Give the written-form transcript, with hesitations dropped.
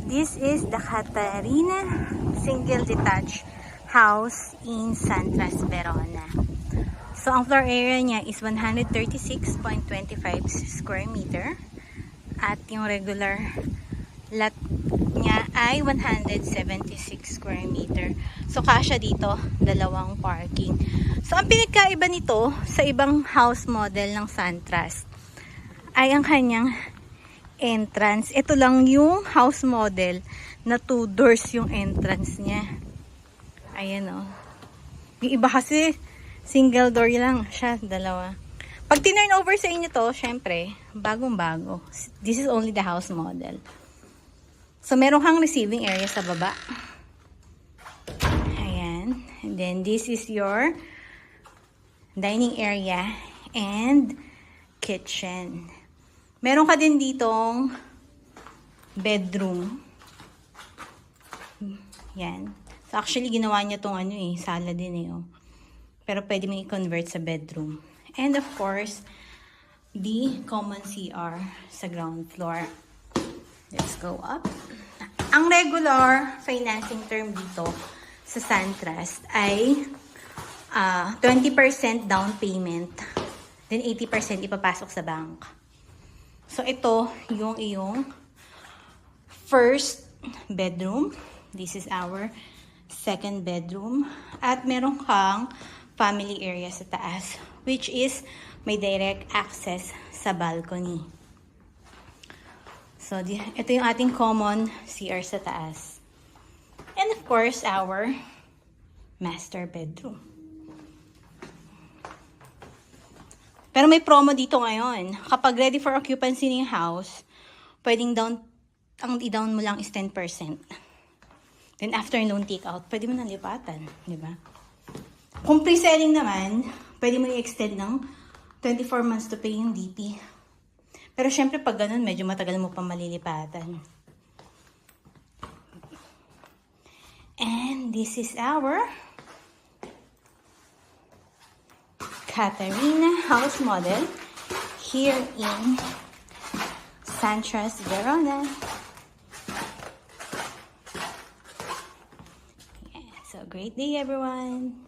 This is the Catarina single detached house in Santras, Verona. So, ang floor area niya is 136.25 square meter. At yung regular lot niya ay 176 square meter. So, kasya dito, dalawang parking. So, ang pinagkaiba nito sa ibang house model ng Santras ay ang kanyang entrance. Ito lang yung house model na 2 doors yung entrance niya. Ayan o. Yung iba kasi single door lang siya, dalawa. Pag tinurn over sa inyo to, syempre, bagong-bago. This is only the house model. So, meron kang receiving area sa baba. Ayan. And then, this is your dining area and kitchen. Meron ka din ditong bedroom. Yan. So, actually, ginawa niya tong sala din oh. Pero pwede mo i-convert sa bedroom. And of course, the common CR sa ground floor. Let's go up. Ang regular financing term dito sa Santras ay 20% down payment. Then 80% ipapasok sa bank. So, ito yung iyong first bedroom. This is our second bedroom. At meron kang family area sa taas, which is may direct access sa balcony. So, ito yung ating common CR sa taas. And of course, our master bedroom. Pero may promo dito ngayon. Kapag ready for occupancy ng house, pwedeng ang i-down mo lang is 10%. Then after loan take out, pwede mo nang lipatan. Diba? Kung pre-selling naman, pwede mo i-extend ng 24 months to pay yung DP. Pero syempre pag ganun, medyo matagal mo pa malilipatan. And this is our Catarina house model here in Santras, Verona. Yeah, so great day everyone.